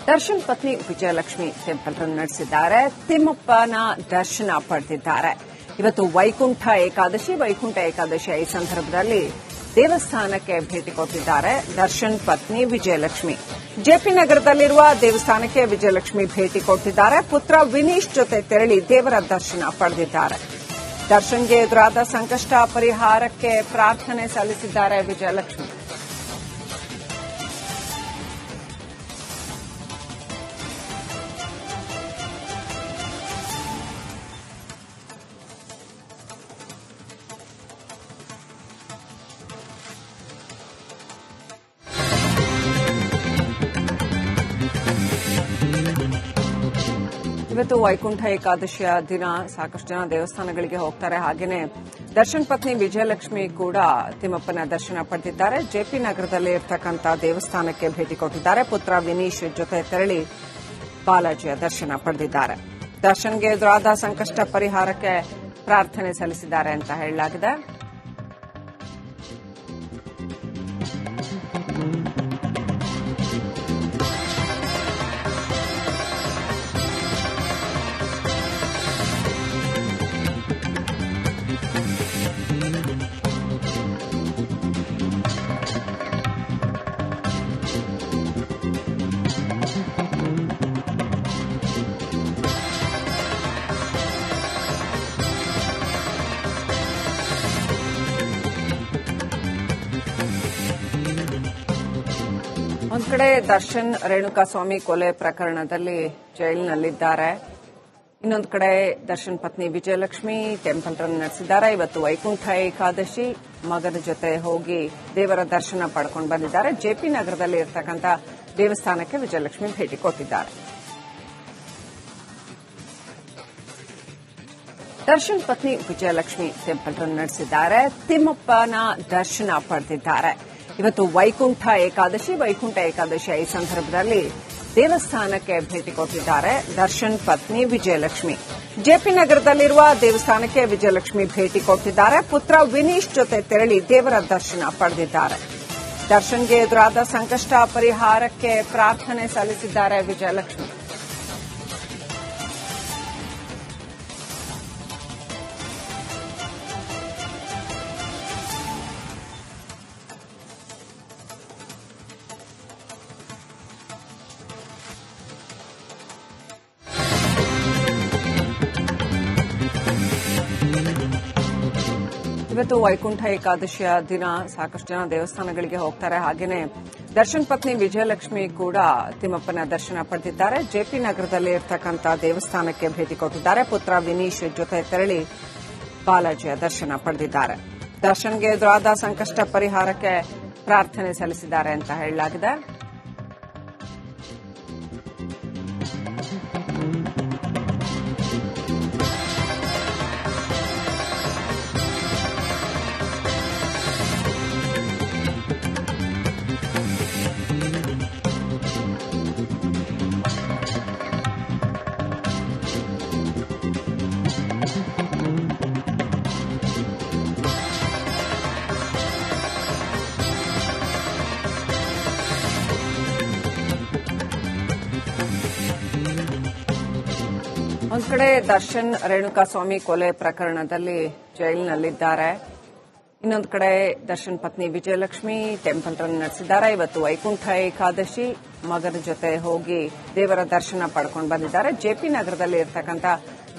ದರ್ಶನ್ ಪತ್ನಿ Vijayalakshmi temple run ನಡೆಸಿದ್ದಾರೆ. ತಿಮ್ಮಪ್ಪನ ದರ್ಶನ ಪಡೆದಿದ್ದಾರೆ. ಇವತ್ತು ವೈಕುಂಠ ಏಕಾದಶಿ ಈ ಸಂದರ್ಭದಲ್ಲಿ ದೇವಸ್ಥಾನಕ್ಕೆ ಭೇಟಿ ಕೊಟ್ಟಿದ್ದಾರೆ ದರ್ಶನ್ ಪತ್ನಿ ವಿಜಯಲಕ್ಷ್ಮಿ. ಜೆಪಿ ನಗರದಲ್ಲಿರುವ ದೇವಸ್ಥಾನಕ್ಕೆ ವಿಜಯಲಕ್ಷ್ಮಿ ಭೇಟಿ ಕೊಟ್ಟಿದ್ದಾರೆ. ಪುತ್ರ ವಿನೀಶ್ ಜೊತೆ ತೆರಳಿ ದೇವರ ದರ್ಶನ ಪಡೆದಿದ್ದಾರೆ. ದರ್ಶನ್ಗೆ ಎದುರಾದ ಸಂಕಷ್ಟ ಪರಿಹಾರಕ್ಕೆ ಪ್ರಾರ್ಥನೆ ಸಲ್ಲಿಸಿದ್ದಾರೆ ವಿಜಯಲಕ್ಷ್ಮಿ. ಇವತ್ತು ವೈಕುಂಠ ಏಕಾದಶಿಯ ದಿನ ಸಾಕಷ್ಟು ಜನ ದೇವಸ್ಥಾನಗಳಿಗೆ ಹೋಗ್ತಾರೆ. ಹಾಗೆಯೇ ದರ್ಶನ್ ಪತ್ನಿ ವಿಜಯಲಕ್ಷ್ಮಿ ಕೂಡ ತಿಮ್ಮಪ್ಪನ ದರ್ಶನ ಪಡೆದಿದ್ದಾರೆ. ಜೆಪಿ ನಗರದಲ್ಲಿ ಇರತಕ್ಕಂಥ ದೇವಸ್ಥಾನಕ್ಕೆ ಭೇಟಿ ಕೊಟ್ಟಿದ್ದಾರೆ. ಪುತ್ರ ವಿನೀಶ್ ಜೊತೆ ತೆರಳಿ ಬಾಲಾಜಿಯ ದರ್ಶನ ಪಡೆದಿದ್ದಾರೆ. ದರ್ಶನ್ಗೆ ಎದುರಾದ ಸಂಕಷ್ಟ ಪರಿಹಾರಕ್ಕೆ ಪ್ರಾರ್ಥನೆ ಸಲ್ಲಿಸಿದ್ದಾರೆ ಅಂತ ಹೇಳಲಾಗಿದೆ. ಒಂದ್ ಕಡೆ ದರ್ಶನ್ ರೇಣುಕಾಸ್ವಾಮಿ ಕೊಲೆ ಪ್ರಕರಣದಲ್ಲಿ ಜೈಲಿನಲ್ಲಿದ್ದಾರೆ. ಇನ್ನೊಂದು ಕಡೆ ದರ್ಶನ್ ಪತ್ನಿ ವಿಜಯಲಕ್ಷ್ಮಿ ಟೆಂಪಲ್ ರನ್ ನಡೆಸಿದ್ದಾರೆ. ಇವತ್ತು ವೈಕುಂಠ ಏಕಾದಶಿ, ಮಗನ ಜೊತೆ ಹೋಗಿ ದೇವರ ದರ್ಶನ ಪಡ್ಕೊಂಡು ಬಂದಿದ್ದಾರೆ. ಜೆಪಿ ನಗರದಲ್ಲಿ ಇರತಕ್ಕಂಥ ದೇವಸ್ಥಾನಕ್ಕೆ ವಿಜಯಲಕ್ಷ್ಮಿ ಭೇಟಿ ಕೊಟ್ಟಿದ್ದಾರೆ. ದರ್ಶನ್ ಪತ್ನಿ ವಿಜಯಲಕ್ಷ್ಮಿ ಟೆಂಪಲ್ ರನ್ ನಡೆಸಿದ್ದಾರೆ. ತಿಮ್ಮಪ್ಪನ ದರ್ಶನ ಪಡೆದಿದ್ದಾರೆ. ಇವತ್ತು ವೈಕುಂಠ ಏಕಾದಶಿ ಈ ಸಂದರ್ಭದಲ್ಲಿ ದೇವಸ್ಥಾನಕ್ಕೆ ಭೇಟಿ ಕೊಟ್ಟಿದ್ದಾರೆ ದರ್ಶನ್ ಪತ್ನಿ ವಿಜಯಲಕ್ಷ್ಮಿ. ಜೆಪಿ ನಗರದಲ್ಲಿರುವ ದೇವಸ್ಥಾನಕ್ಕೆ ವಿಜಯಲಕ್ಷ್ಮಿ ಭೇಟಿ ಕೊಟ್ಟಿದ್ದಾರೆ. ಪುತ್ರ ವಿನೀಶ್ ಜೊತೆ ತೆರಳಿ ದೇವರ ದರ್ಶನ ಪಡೆದಿದ್ದಾರೆ. ದರ್ಶನ್ಗೆ ಎದುರಾದ ಸಂಕಷ್ಟ ಪರಿಹಾರಕ್ಕೆ ಪ್ರಾರ್ಥನೆ ಸಲ್ಲಿಸಿದ್ದಾರೆ ವಿಜಯಲಕ್ಷ್ಮಿ. ಇವತ್ತು ವೈಕುಂಠ ಏಕಾದಶಿಯ ದಿನ ಸಾಕಷ್ಟು ಜನ ದೇವಸ್ಥಾನಗಳಿಗೆ ಹೋಗ್ತಾರೆ. ಹಾಗೆಯೇ ದರ್ಶನ್ ಪತ್ನಿ ವಿಜಯಲಕ್ಷ್ಮಿ ಕೂಡ ತಿಮ್ಮಪ್ಪನ ದರ್ಶನ ಪಡೆದಿದ್ದಾರೆ. ಜೆಪಿ ನಗರದಲ್ಲಿ ಇರತಕ್ಕಂಥ ದೇವಸ್ಥಾನಕ್ಕೆ ಭೇಟಿ ಕೊಟ್ಟಿದ್ದಾರೆ. ಪುತ್ರ ವಿನೀಶ್ ಜೊತೆ ತೆರಳಿ ಬಾಲಾಜಿಯ ದರ್ಶನ ಪಡೆದಿದ್ದಾರೆ. ದರ್ಶನ್ಗೆ ಎದುರಾದ ಸಂಕಷ್ಟ ಪರಿಹಾರಕ್ಕೆ ಪ್ರಾರ್ಥನೆ ಸಲ್ಲಿಸಿದ್ದಾರೆ ಅಂತ ಹೇಳಲಾಗಿದೆ. ಒಂದ್ ಕಡೆ ದರ್ಶನ್ ರೇಣುಕಾಸ್ವಾಮಿ ಕೊಲೆ ಪ್ರಕರಣದಲ್ಲಿ ಜೈಲಿನಲ್ಲಿದ್ದಾರೆ. ಇನ್ನೊಂದು ಕಡೆ ದರ್ಶನ್ ಪತ್ನಿ ವಿಜಯಲಕ್ಷ್ಮಿ ಟೆಂಪಲ್ ರನ್ ನಡೆಸಿದ್ದಾರೆ. ಇವತ್ತು ವೈಕುಂಠ ಏಕಾದಶಿ, ಮಗನ ಜೊತೆ ಹೋಗಿ ದೇವರ ದರ್ಶನ ಪಡ್ಕೊಂಡು ಬಂದಿದ್ದಾರೆ. ಜೆಪಿ ನಗರದಲ್ಲಿ ಇರತಕ್ಕಂಥ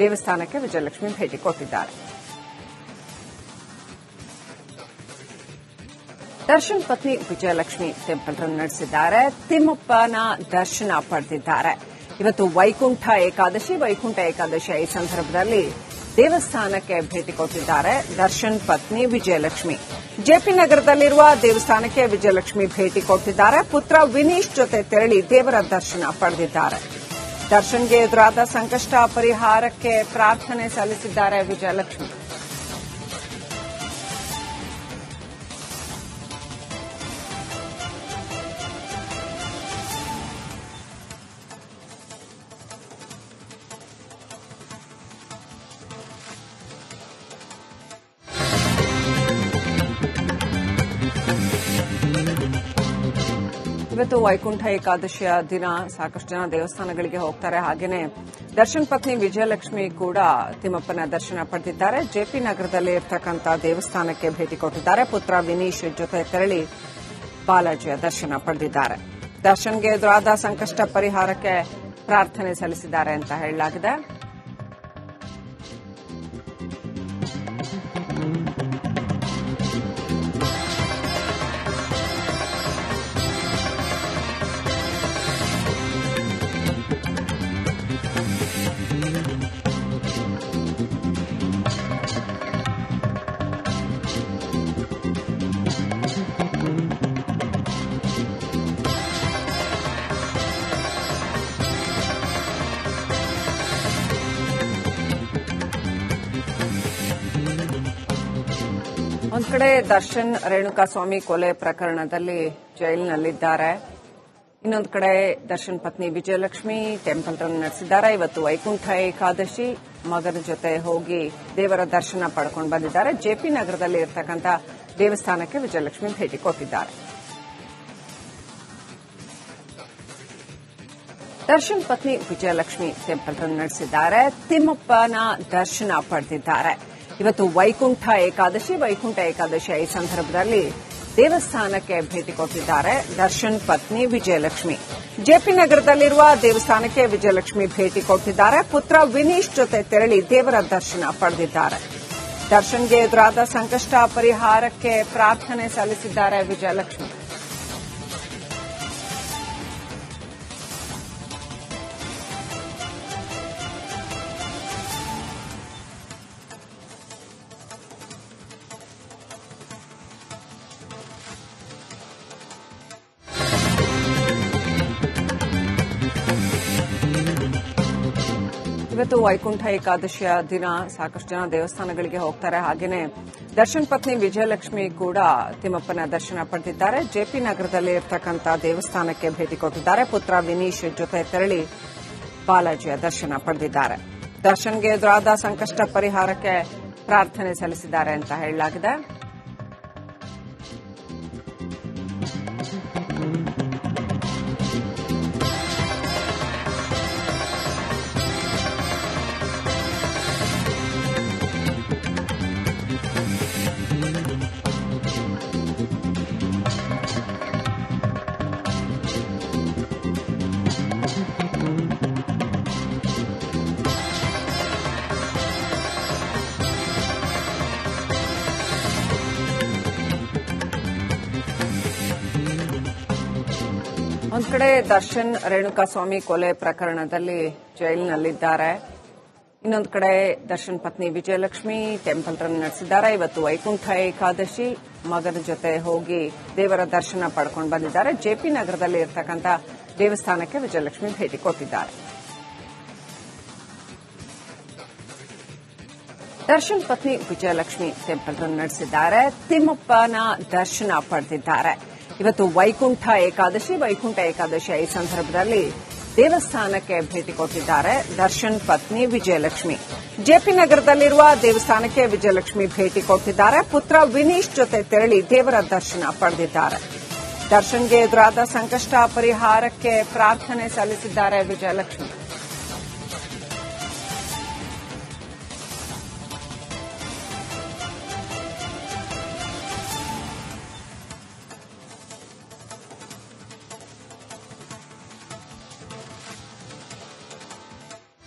ದೇವಸ್ಥಾನಕ್ಕೆ ವಿಜಯಲಕ್ಷ್ಮಿ ಭೇಟಿ ಕೊಟ್ಟಿದ್ದಾರೆ. ದರ್ಶನ್ ಪತ್ನಿ ವಿಜಯಲಕ್ಷ್ಮಿ ಟೆಂಪಲ್ ರನ್ ನಡೆಸಿದ್ದಾರೆ. ತಿಮ್ಮಪ್ಪನ ದರ್ಶನ ಪಡೆದಿದ್ದಾರೆ. ಇವತ್ತು ವೈಕುಂಠ ಏಕಾದಶಿ ಈ ಸಂದರ್ಭದಲ್ಲಿ ದೇವಸ್ಥಾನಕ್ಕೆ ಭೇಟಿ ಕೊಟ್ಟಿದ್ದಾರೆ ದರ್ಶನ್ ಪತ್ನಿ ವಿಜಯಲಕ್ಷ್ಮಿ. ಜೆಪಿ ನಗರದಲ್ಲಿರುವ ದೇವಸ್ಥಾನಕ್ಕೆ ವಿಜಯಲಕ್ಷ್ಮಿ ಭೇಟಿ ಕೊಟ್ಟಿದ್ದಾರೆ. ಪುತ್ರ ವಿನೀಶ್ ಜೊತೆ ತೆರಳಿ ದೇವರ ದರ್ಶನ ಪಡೆದಿದ್ದಾರೆ. ದರ್ಶನ್ಗೆ ಎದುರಾದ ಸಂಕಷ್ಟ ಪರಿಹಾರಕ್ಕೆ ಪ್ರಾರ್ಥನೆ ಸಲ್ಲಿಸಿದ್ದಾರೆ ವಿಜಯಲಕ್ಷ್ಮಿ. ಇವತ್ತು ವೈಕುಂಠ ಏಕಾದಶಿಯ ದಿನ ಸಾಕಷ್ಟು ಜನ ದೇವಸ್ಥಾನಗಳಿಗೆ ಹೋಗ್ತಾರೆ. ಹಾಗೇನೆ ದರ್ಶನ್ ಪತ್ನಿ ವಿಜಯಲಕ್ಷ್ಮಿ ಕೂಡ ತಿಮ್ಮಪ್ಪನ ದರ್ಶನ ಪಡೆದಿದ್ದಾರೆ. ಜೆಪಿ ನಗರದಲ್ಲಿ ಇರತಕ್ಕಂಥ ದೇವಸ್ಥಾನಕ್ಕೆ ಭೇಟಿ ಕೊಟ್ಟಿದ್ದಾರೆ. ಪುತ್ರ ವಿನೀಶ್ ಜೊತೆ ತೆರಳಿ ಬಾಲಾಜಿಯ ದರ್ಶನ ಪಡೆದಿದ್ದಾರೆ. ದರ್ಶನ್ಗೆ ಎದುರಾದ ಸಂಕಷ್ಟ ಪರಿಹಾರಕ್ಕೆ ಪ್ರಾರ್ಥನೆ ಸಲ್ಲಿಸಿದ್ದಾರೆ ಅಂತ ಹೇಳಲಾಗಿದೆ. ಒಂದ್ ಕಡೆ ದರ್ಶನ್ ರೇಣುಕಾಸ್ವಾಮಿ ಕೊಲೆ ಪ್ರಕರಣದಲ್ಲಿ ಜೈಲಿನಲ್ಲಿದ್ದಾರೆ. ಇನ್ನೊಂದು ಕಡೆ ದರ್ಶನ್ ಪತ್ನಿ ವಿಜಯಲಕ್ಷ್ಮಿ ಟೆಂಪಲ್ ರನ್ ನಡೆಸಿದ್ದಾರೆ. ಇವತ್ತು ವೈಕುಂಠ ಏಕಾದಶಿ, ಮಗನ ಜೊತೆ ಹೋಗಿ ದೇವರ ದರ್ಶನ ಪಡ್ಕೊಂಡು ಬಂದಿದ್ದಾರೆ. ಜೆಪಿ ನಗರದಲ್ಲಿ ಇರತಕ್ಕಂಥ ದೇವಸ್ಥಾನಕ್ಕೆ ವಿಜಯಲಕ್ಷ್ಮಿ ಭೇಟಿ ಕೊಟ್ಟಿದ್ದಾರೆ. ದರ್ಶನ್ ಪತ್ನಿ ವಿಜಯಲಕ್ಷ್ಮಿ ಟೆಂಪಲ್ ರನ್ ನಡೆಸಿದ್ದಾರೆ. ತಿಮ್ಮಪ್ಪನ ದರ್ಶನ ಪಡೆದಿದ್ದಾರೆ. ಇವತ್ತು ವೈಕುಂಠ ಏಕಾದಶಿ ಈ ಸಂದರ್ಭದಲ್ಲಿ ದೇವಸ್ಥಾನಕ್ಕೆ ಭೇಟಿ ಕೊಟ್ಟಿದ್ದಾರೆ ದರ್ಶನ್ ಪತ್ನಿ ವಿಜಯಲಕ್ಷ್ಮಿ. ಜೆಪಿ ನಗರದಲ್ಲಿರುವ ದೇವಸ್ಥಾನಕ್ಕೆ ವಿಜಯಲಕ್ಷ್ಮಿ ಭೇಟಿ ಕೊಟ್ಟಿದ್ದಾರೆ. ಪುತ್ರ ವಿನೀಶ್ ಜೊತೆ ತೆರಳಿ ದೇವರ ದರ್ಶನ ಪಡೆದಿದ್ದಾರೆ. ದರ್ಶನ್ಗೆ ಎದುರಾದ ಸಂಕಷ್ಟ ಪರಿಹಾರಕ್ಕೆ ಪ್ರಾರ್ಥನೆ ಸಲ್ಲಿಸಿದ್ದಾರೆ ವಿಜಯಲಕ್ಷ್ಮಿ. ಇವತ್ತು ವೈಕುಂಠ ಏಕಾದಶಿಯ ದಿನ ಸಾಕಷ್ಟು ಜನ ದೇವಸ್ಥಾನಗಳಿಗೆ ಹೋಗ್ತಾರೆ. ಹಾಗೇನೆ ದರ್ಶನ್ ಪತ್ನಿ ವಿಜಯಲಕ್ಷ್ಮಿ ಕೂಡ ತಿಮ್ಮಪ್ಪನ ದರ್ಶನ ಪಡೆದಿದ್ದಾರೆ. ಜೆಪಿ ನಗರದಲ್ಲಿ ಇರತಕ್ಕಂಥ ದೇವಸ್ಥಾನಕ್ಕೆ ಭೇಟಿ ಕೊಟ್ಟಿದ್ದಾರೆ. ಪುತ್ರ ವಿನೀಶ್ ಜೊತೆ ತೆರಳಿ ಬಾಲಾಜಿಯ ದರ್ಶನ ಪಡೆದಿದ್ದಾರೆ. ದರ್ಶನ್ಗೆ ಎದುರಾದ ಸಂಕಷ್ಟ ಪರಿಹಾರಕ್ಕೆ ಪ್ರಾರ್ಥನೆ ಸಲ್ಲಿಸಿದ್ದಾರೆ ಅಂತ ಹೇಳಲಾಗಿದೆ. ಒಂದ್ ಕಡೆ ದರ್ಶನ್ ರೇಣುಕಾಸ್ವಾಮಿ ಕೊಲೆ ಪ್ರಕರಣದಲ್ಲಿ ಜೈಲಿನಲ್ಲಿದ್ದಾರೆ. ಇನ್ನೊಂದು ಕಡೆ ದರ್ಶನ್ ಪತ್ನಿ ವಿಜಯಲಕ್ಷ್ಮಿ ಟೆಂಪಲ್ ರನ್ ನಡೆಸಿದ್ದಾರೆ. ಇವತ್ತು ವೈಕುಂಠ ಏಕಾದಶಿ, ಮಗನ ಜೊತೆ ಹೋಗಿ ದೇವರ ದರ್ಶನ ಪಡ್ಕೊಂಡು ಬಂದಿದ್ದಾರೆ. ಜೆಪಿ ನಗರದಲ್ಲಿ ಇರತಕ್ಕಂಥ ದೇವಸ್ಥಾನಕ್ಕೆ ವಿಜಯಲಕ್ಷ್ಮಿ ಭೇಟಿ ಕೊಟ್ಟಿದ್ದಾರೆ. ದರ್ಶನ್ ಪತ್ನಿ ವಿಜಯಲಕ್ಷ್ಮಿ ಟೆಂಪಲ್ ರನ್ ನಡೆಸಿದ್ದಾರೆ. ತಿಮ್ಮಪ್ಪನ ದರ್ಶನ ಪಡೆದಿದ್ದಾರೆ. ಇವತ್ತು ವೈಕುಂಠ ಏಕಾದಶಿ ಈ ಸಂದರ್ಭದಲ್ಲಿ ದೇವಸ್ಥಾನಕ್ಕೆ ಭೇಟಿ ಕೊಟ್ಟಿದ್ದಾರೆ ದರ್ಶನ್ ಪತ್ನಿ ವಿಜಯಲಕ್ಷ್ಮಿ. ಜೆಪಿ ನಗರದಲ್ಲಿರುವ ದೇವಸ್ಥಾನಕ್ಕೆ ವಿಜಯಲಕ್ಷ್ಮಿ ಭೇಟಿ ಕೊಟ್ಟಿದ್ದಾರೆ. ಪುತ್ರ ವಿನೀಶ್ ಜೊತೆ ತೆರಳಿ ದೇವರ ದರ್ಶನ ಪಡೆದಿದ್ದಾರೆ. ದರ್ಶನ್ಗೆ ಎದುರಾದ ಸಂಕಷ್ಟ ಪರಿಹಾರಕ್ಕೆ ಪ್ರಾರ್ಥನೆ ಸಲ್ಲಿಸಿದ್ದಾರೆ ವಿಜಯಲಕ್ಷ್ಮಿ.